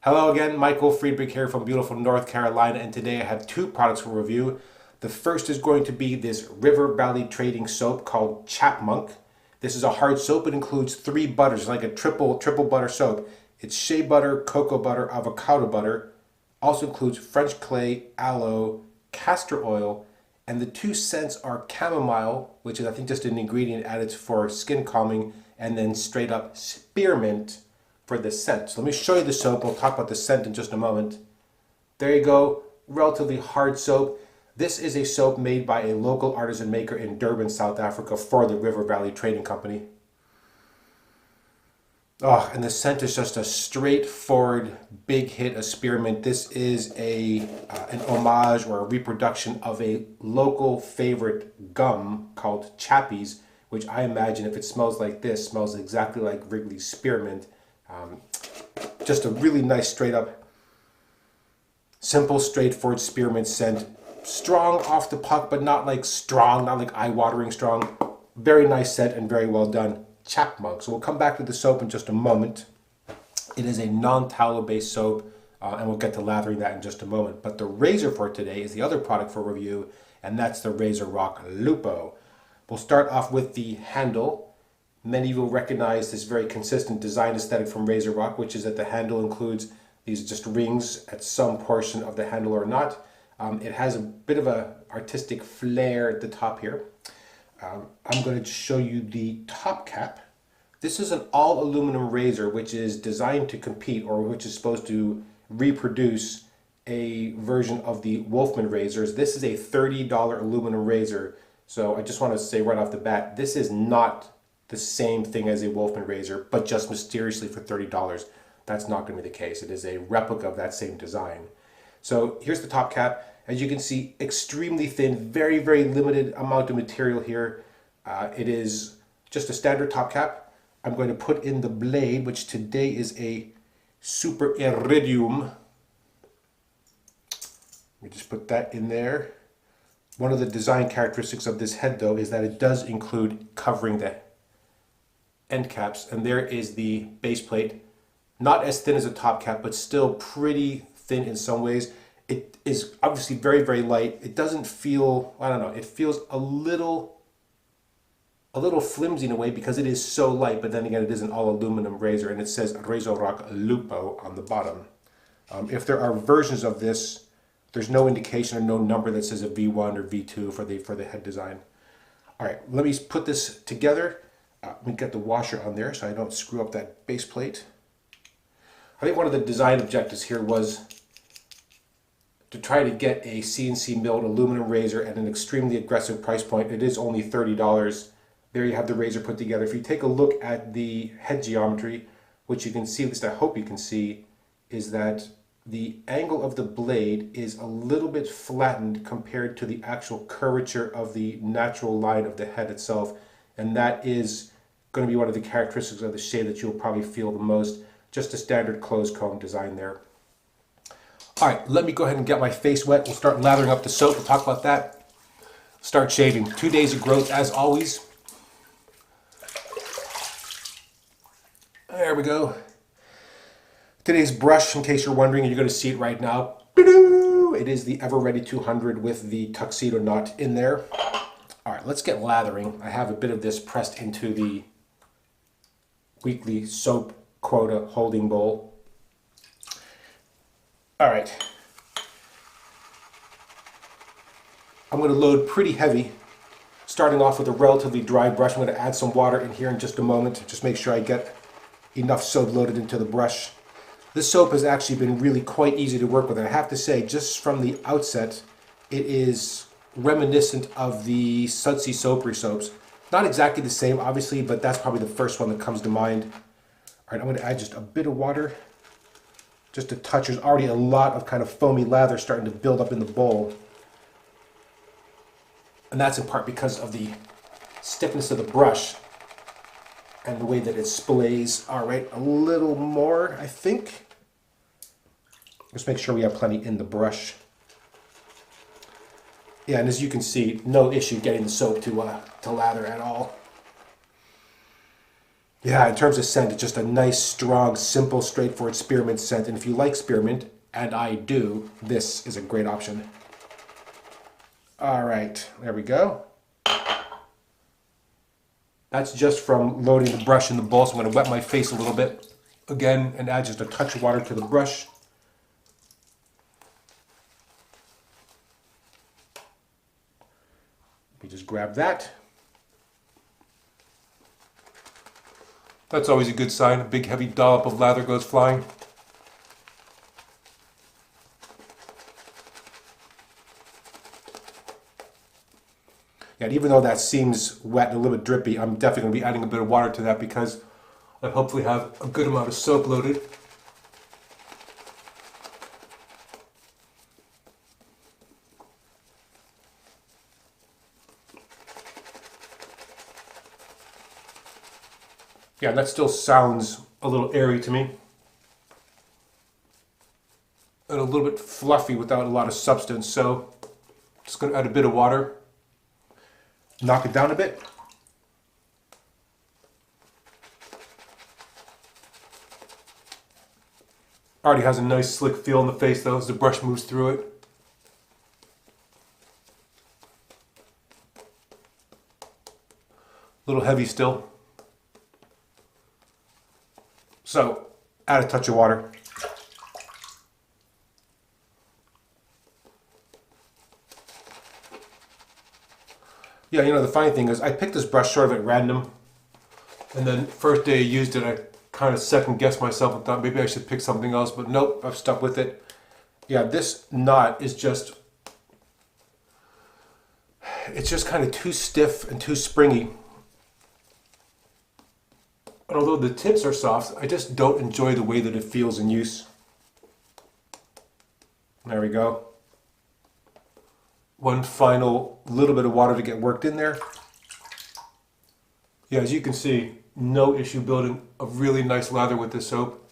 Hello again, Michael Friedrich here from beautiful North Carolina, and today I have two products for review. The first is going to be this River Valley Trading soap called Chapmunk. This is a hard soap. It includes 3 butters, like a triple butter soap. It's shea butter, cocoa butter, avocado butter. Also includes French clay, aloe, castor oil, and the 2 scents are chamomile, which is I think just an ingredient added for skin calming, and then straight up spearmint for the scent. So let me show you the soap. We'll talk about the scent in just a moment. There you go, relatively hard soap. This is a soap made by a local artisan maker in Durban, South Africa for the River Valley Trading Company. Oh, and the scent is just a straightforward big hit of spearmint. This is an homage or a reproduction of a local favorite gum called Chappies, which I imagine if it smells like this, smells exactly like Wrigley's spearmint. Just a really nice straight up, simple, straightforward spearmint scent. Strong off the puck, but not like strong, not like eye-watering strong. Very nice scent and very well done. Chapmunk. So we'll come back to the soap in just a moment. It is a non-tallow based soap, and we'll get to lathering that in just a moment. But the razor for today is the other product for review, and that's the RazoRock Lupo. We'll start off with the handle. Many of you will recognize this very consistent design aesthetic from RazoRock, which is that the handle includes these just rings at some portion of the handle or not. It has a bit of an artistic flair at the top here. I'm going to show you the top cap. This is an all aluminum razor which is designed to compete, or which is supposed to reproduce a version of the Wolfman razors. This is a $30 aluminum razor. So I just want to say right off the bat, this is not the same thing as a Wolfman razor, but just mysteriously for $30. That's not going to be the case. It is a replica of that same design. So here's the top cap. As you can see, extremely thin, very, very limited amount of material here. It is just a standard top cap. I'm going to put in the blade, which today is a Super Iridium. Let me just put that in there. One of the design characteristics of this head, though, is that it does include covering the end caps, and there is the base plate. Not as thin as a top cap, but still pretty thin in some ways. It is obviously very, very light. It doesn't feel, I don't know, it feels a little flimsy in a way because it is so light, but then again, it is an all aluminum razor, and it says RazoRock Lupo on the bottom. If there are versions of this, there's no indication or no number that says a V1 or V2 for the head design. All right, let me put this together. Let me get the washer on there so I don't screw up that base plate. I think one of the design objectives here was to try to get a CNC milled aluminum razor at an extremely aggressive price point. It is only $30. There you have the razor put together. If you take a look at the head geometry, which you can see, at least I hope you can see, is that the angle of the blade is a little bit flattened compared to the actual curvature of the natural line of the head itself. And that is going to be one of the characteristics of the shave that you'll probably feel the most. Just a standard closed comb design there. All right, let me go ahead and get my face wet. We'll start lathering up the soap. We'll talk about that. Start shaving. 2 days of growth as always. There we go. Today's brush, in case you're wondering, you're going to see it right now. It is the Ever Ready 200 with the tuxedo knot in there. All right, let's get lathering. I have a bit of this pressed into the weekly soap quota holding bowl. All right. I'm going to load pretty heavy, starting off with a relatively dry brush. I'm going to add some water in here in just a moment to just make sure I get enough soap loaded into the brush. This soap has actually been really quite easy to work with. And I have to say, just from the outset, it is reminiscent of the Sudsy Soapery soaps. Not exactly the same, obviously, but that's probably the first one that comes to mind. All right, I'm going to add just a bit of water, just a touch. There's already a lot of kind of foamy lather starting to build up in the bowl. And that's in part because of the stiffness of the brush and the way that it splays. All right, a little more, I think. Just make sure we have plenty in the brush. Yeah, and as you can see, no issue getting the soap to lather at all. Yeah, in terms of scent, it's just a nice, strong, simple, straightforward spearmint scent. And if you like spearmint, and I do, this is a great option. All right, there we go. That's just from loading the brush in the bowl, so I'm going to wet my face a little bit again and add just a touch of water to the brush. We just grab that. That's always a good sign. A big heavy dollop of lather goes flying. And even though that seems wet and a little bit drippy, I'm definitely going to be adding a bit of water to that because I hopefully have a good amount of soap loaded. Yeah, that still sounds a little airy to me. And a little bit fluffy without a lot of substance, so just going to add a bit of water. Knock it down a bit. Already has a nice slick feel in the face though as the brush moves through it. A little heavy still. So, add a touch of water. Yeah, you know, the funny thing is I picked this brush sort of at random, and then first day I used it, I kind of second guessed myself and thought maybe I should pick something else, but nope, I've stuck with it. Yeah, this knot is just, it's just kind of too stiff and too springy. And although the tips are soft, I just don't enjoy the way that it feels in use. There we go. One final little bit of water to get worked in there. Yeah, as you can see, no issue building a really nice lather with this soap.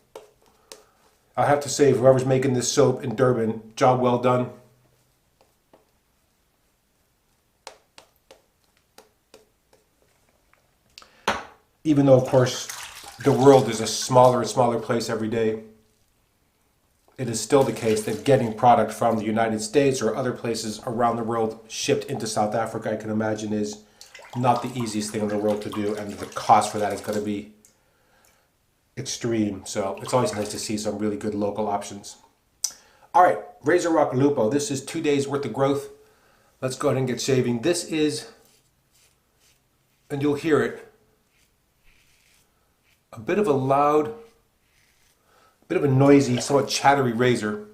I have to say, whoever's making this soap in Durban, job well done. Even though, of course, the world is a smaller and smaller place every day, it is still the case that getting product from the United States or other places around the world shipped into South Africa, I can imagine, is not the easiest thing in the world to do, and the cost for that is going to be extreme. So it's always nice to see some really good local options. All right, RazoRock Lupo. This is 2 days worth of growth. Let's go ahead and get shaving. This is, and you'll hear it, a bit of a loud, bit of a noisy, somewhat chattery razor.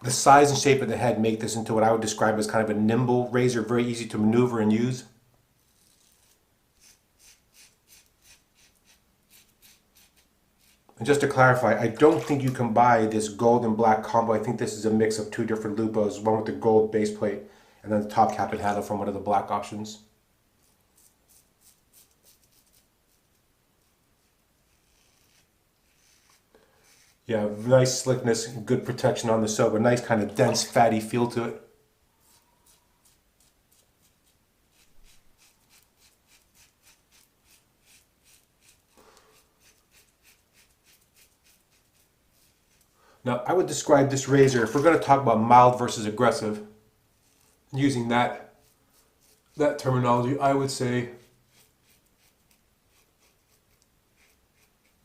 The size and shape of the head make this into what I would describe as kind of a nimble razor, very easy to maneuver and use. And just to clarify, I don't think you can buy this gold and black combo. I think this is a mix of two different Lupos, one with the gold base plate and then the top cap and handle from one of the black options. Yeah, nice slickness, good protection on the soap, a nice kind of dense, fatty feel to it. Now, I would describe this razor, if we're going to talk about mild versus aggressive, using that terminology, I would say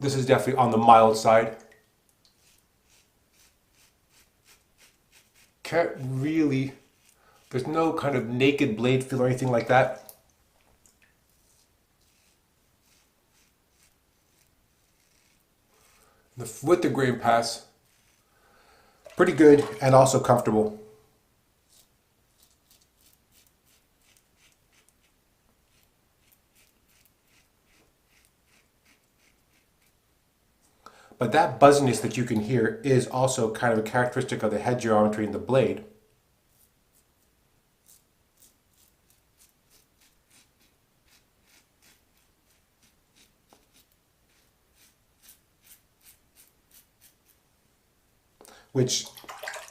this is definitely on the mild side. Can't really, there's no kind of naked blade feel or anything like that. With the grain pass, pretty good and also comfortable. But that buzziness that you can hear is also kind of a characteristic of the head geometry in the blade. which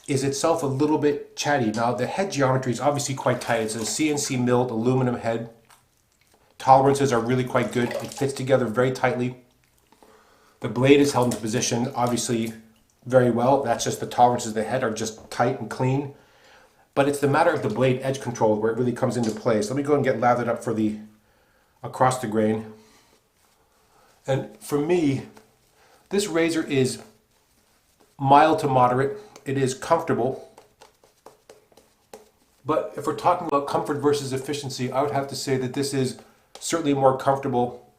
is itself a little bit chatty. Now the head geometry is obviously quite tight. It's a CNC milled aluminum head. Tolerances are really quite good. It fits together very tightly. The blade is held into position obviously very well. That's just the tolerances of the head are just tight and clean. But it's the matter of the blade edge control where it really comes into play. So let me go and get lathered up for the across the grain. And for me, this razor is mild to moderate. It is comfortable. But if we're talking about comfort versus efficiency, I would have to say that this is certainly more comfortable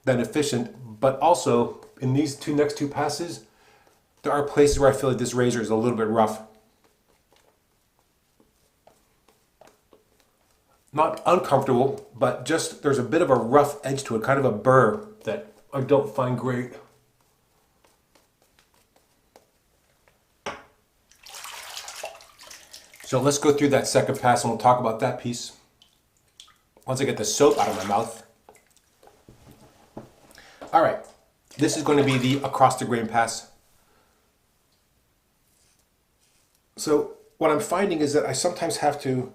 than efficient. But also, in these next two passes, there are places where I feel like this razor is a little bit rough. Not uncomfortable, but just there's a bit of a rough edge to it, kind of a burr that I don't find great. So let's go through that second pass and we'll talk about that piece once I get the soap out of my mouth. All right, this is going to be the across the grain pass. So what I'm finding is that I sometimes have to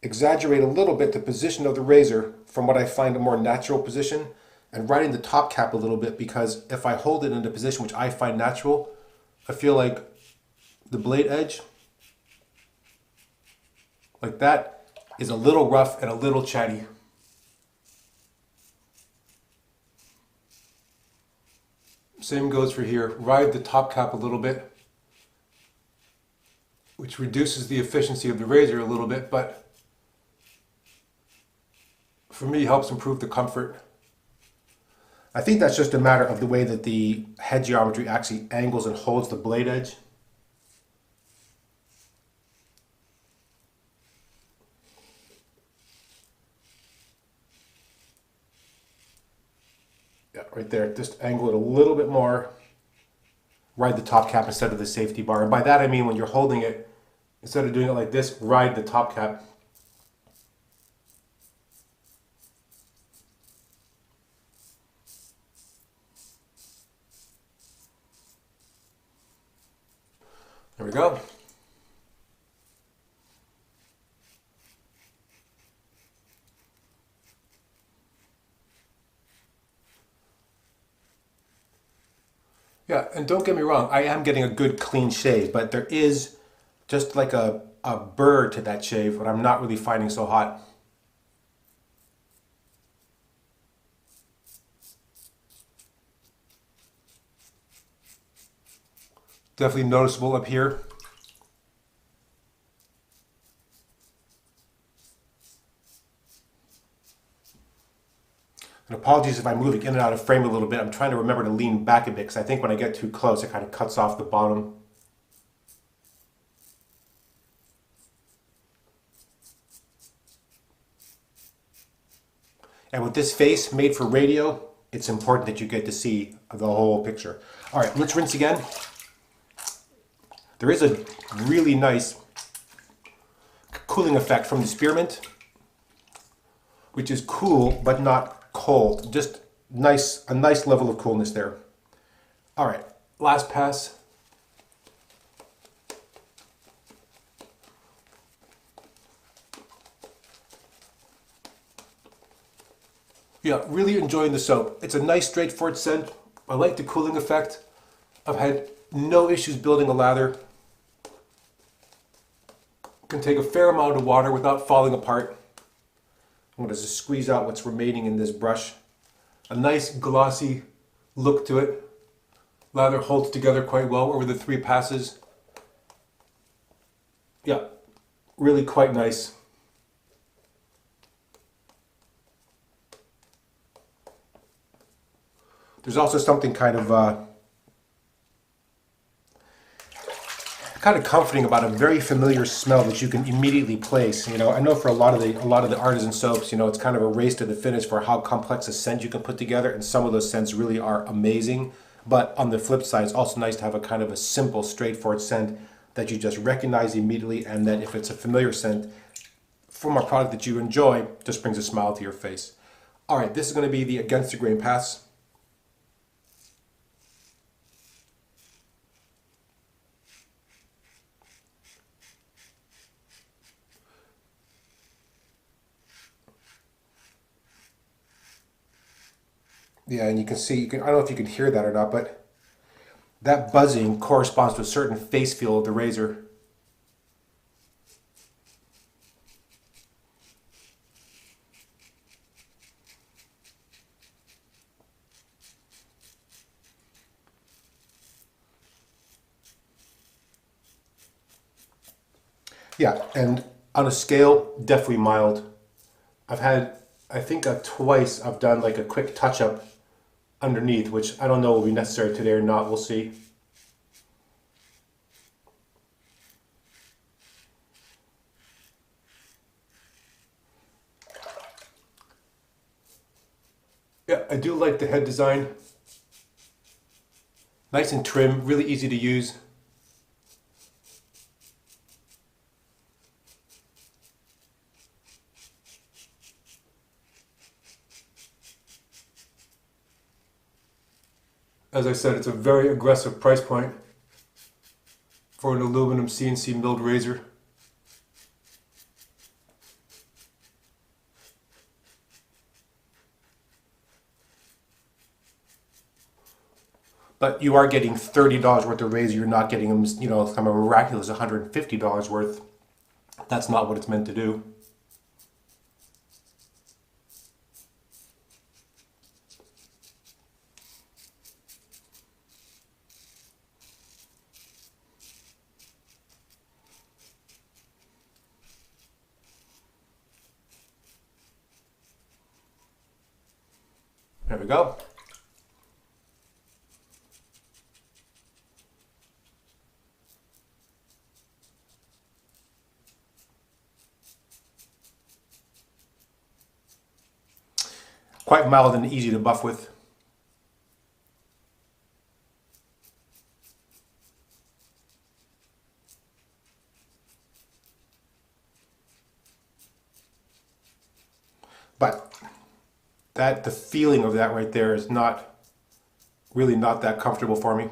exaggerate a little bit the position of the razor from what I find a more natural position and right in the top cap a little bit, because if I hold it in a position which I find natural, I feel like the blade edge, like that, is a little rough and a little chatty. Same goes for here. Ride the top cap a little bit, which reduces the efficiency of the razor a little bit, but for me helps improve the comfort. I think that's just a matter of the way that the head geometry actually angles and holds the blade edge. Yeah, right there. Just angle it a little bit more. Ride the top cap instead of the safety bar. And by that I mean when you're holding it, instead of doing it like this, ride the top cap. There we go. Yeah, and don't get me wrong, I am getting a good clean shave, but there is just like a burr to that shave, what I'm not really finding so hot. Definitely noticeable up here. And apologies if I'm moving in and out of frame a little bit. I'm trying to remember to lean back a bit because I think when I get too close, it kind of cuts off the bottom. And with this face made for radio, it's important that you get to see the whole picture. All right, let's rinse again. There is a really nice cooling effect from the spearmint, which is cool but not cold. Just nice, a nice level of coolness there. All right, last pass. Yeah, really enjoying the soap. It's a nice straightforward scent. I like the cooling effect. I've had no issues building a lather. Can take a fair amount of water without falling apart. I'm going to just squeeze out what's remaining in this brush. A nice glossy look to it. Lather holds together quite well over the 3 passes. Yeah, really quite nice. There's also something kind of comforting about a very familiar smell that you can immediately place. You know, I know for a lot of the artisan soaps, you know, it's kind of a race to the finish for how complex a scent you can put together, and some of those scents really are amazing. But on the flip side, it's also nice to have a kind of a simple, straightforward scent that you just recognize immediately, and that if it's a familiar scent from a product that you enjoy, just brings a smile to your face. All right, this is going to be the Against the Grain pass. Yeah, and you can see, I don't know if you can hear that or not, but that buzzing corresponds to a certain face feel of the razor. Yeah, and on a scale, definitely mild. I've had, I think twice I've done like a quick touch up underneath, which I don't know will be necessary today or not, we'll see. Yeah, I do like the head design. Nice and trim, really easy to use. As I said, it's a very aggressive price point for an aluminum CNC milled razor. But you are getting $30 worth of razor. You're not getting them, you know, some miraculous $150 worth. That's not what it's meant to do. There we go. Quite mild and easy to buff with. But the feeling of that right there is not really not that comfortable for me.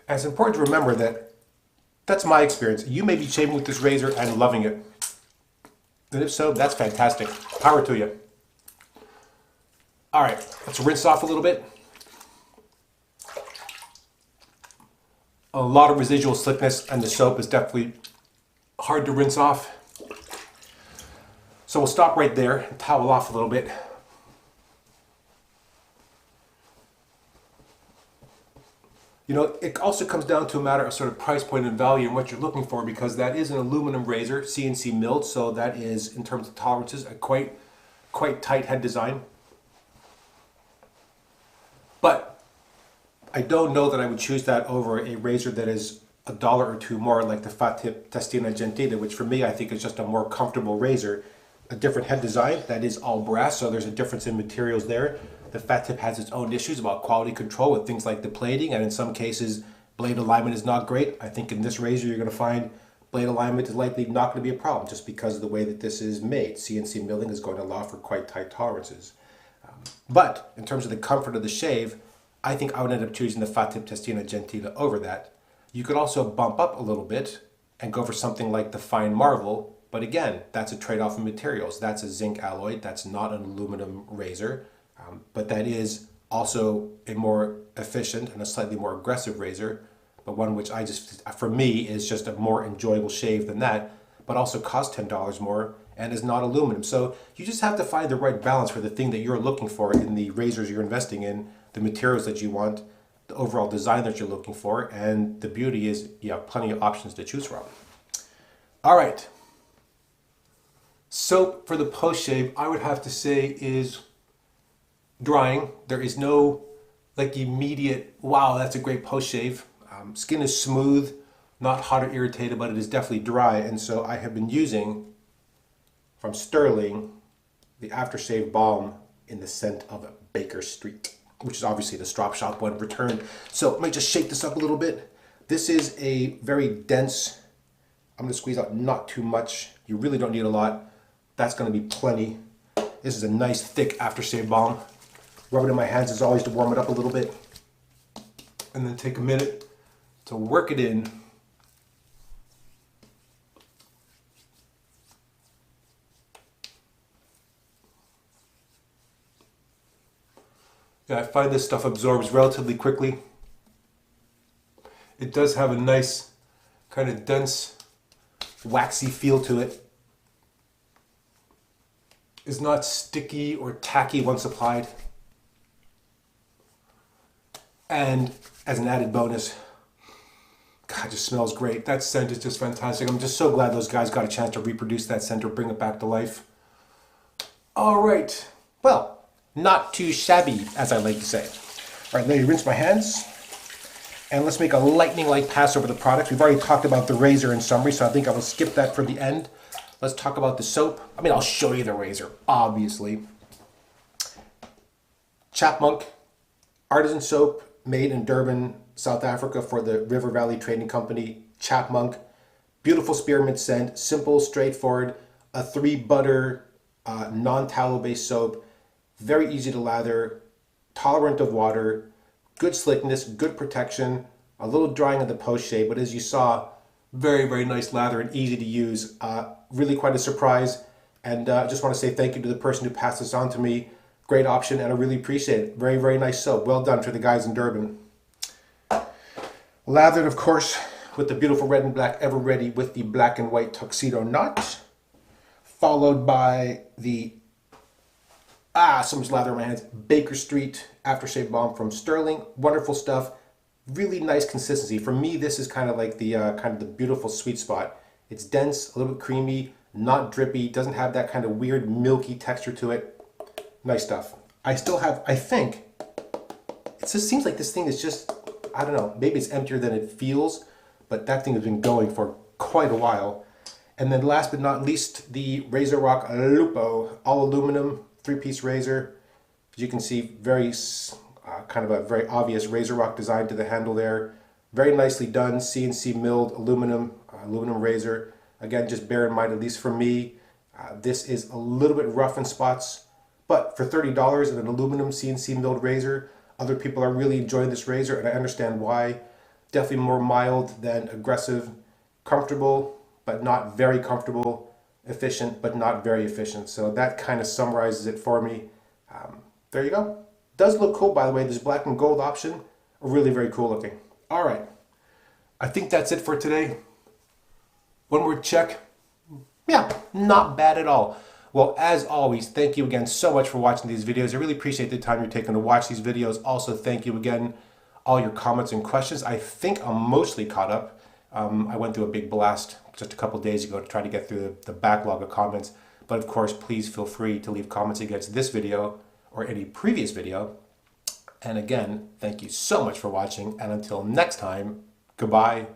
And it's important to remember that that's my experience. You may be shaving with this razor and loving it. And if so, that's fantastic. Power to you. All right, let's rinse off a little bit. A lot of residual slickness, and the soap is definitely hard to rinse off. So we'll stop right there and towel off a little bit. You know, it also comes down to a matter of sort of price point and value and what you're looking for, because that is an aluminum razor, CNC milled, so that is, in terms of tolerances, a quite tight head design. But I don't know that I would choose that over a razor that is $1 or $2 more, like the Fat Tip Testina Gentile, which for me I think is just a more comfortable razor. A different head design, that is all brass, so there's a difference in materials there. The Fat Tip has its own issues about quality control with things like the plating, and in some cases blade alignment is not great. I think in this razor you're going to find blade alignment is likely not going to be a problem just because of the way that this is made. CNC milling is going to allow for quite tight tolerances. But in terms of the comfort of the shave, I think I would end up choosing the Fat Tip Testina Gentile over that. You could also bump up a little bit and go for something like the Fine Marvel, but again, that's a trade-off in materials. That's a zinc alloy, that's not an aluminum razor. But that is also a more efficient and a slightly more aggressive razor, but one which I just, for me, is just a more enjoyable shave than that, but also costs $10 more and is not aluminum. So you just have to find the right balance for the thing that you're looking for in the razors you're investing in, the materials that you want, the overall design that you're looking for, and the beauty is you have plenty of options to choose from. All right. Soap for the post-shave, I would have to say, is drying. There is no like immediate, wow, that's a great post-shave. Skin is smooth, not hot or irritated, but it is definitely dry. And so I have been using, from Stirling, the aftershave balm in the scent of Baker Street, which is obviously the Strop Shop one returned. So let me just shake this up a little bit. This is a very dense, I'm going to squeeze out not too much. You really don't need a lot. That's going to be plenty. This is a nice thick aftershave balm. Rub it in my hands as always to warm it up a little bit. And then take a minute to work it in. Yeah, I find this stuff absorbs relatively quickly. It does have a nice kind of dense, waxy feel to it. It's not sticky or tacky once applied. And as an added bonus, God, it just smells great. That scent is just fantastic. I'm just so glad those guys got a chance to reproduce that scent or bring it back to life. All right, well, not too shabby, as I like to say. All right, let me rinse my hands. And let's make a lightning-like pass over the products. We've already talked about the razor in summary, so I think I will skip that for the end. Let's talk about the soap. I mean, I'll show you the razor, obviously. Chapmunk, artisan soap made in Durban, South Africa for the River Valley Trading Company. Chapmunk, beautiful spearmint scent, simple, straightforward, a 3-butter, non-tallow-based soap, very easy to lather, tolerant of water, good slickness, good protection, a little drying of the post shave, but as you saw, very, very nice lather and easy to use. Really quite a surprise, and I just want to say thank you to the person who passed this on to me. Great option, and I really appreciate it. Very, very nice soap. Well done to the guys in Durban. Lathered, of course, with the beautiful red and black Ever Ready with the black and white tuxedo knot, followed by the so much lather in my hands, Baker Street aftershave balm from Stirling. Wonderful stuff. Really nice consistency. For me, this is kind of like the beautiful sweet spot. It's dense, a little bit creamy, not drippy, doesn't have that kind of weird milky texture to it. Nice stuff. I still have, I think, it just seems like this thing is just, I don't know, maybe it's emptier than it feels, but that thing has been going for quite a while. And then last but not least, the RazoRock Lupo, all aluminum, 3-piece razor. As you can see, very kind of a very obvious RazoRock design to the handle there. Very nicely done, CNC milled aluminum razor. Again, just bear in mind, at least for me, this is a little bit rough in spots, but for $30 and an aluminum CNC milled razor, other people are really enjoying this razor, and I understand why. Definitely more mild than aggressive, comfortable, but not very comfortable, efficient, but not very efficient. So that kind of summarizes it for me. There you go. Does look cool, by the way. This black and gold option, really very cool looking. All right, I think that's it for today. One more check. Yeah, not bad at all. Well, as always, thank you again so much for watching these videos. I really appreciate the time you're taking to watch these videos. Also, thank you again, all your comments and questions. I think I'm mostly caught up. I went through a big blast just a couple days ago to try to get through the backlog of comments. But of course, please feel free to leave comments against this video or any previous video. And again, thank you so much for watching. And until next time, goodbye.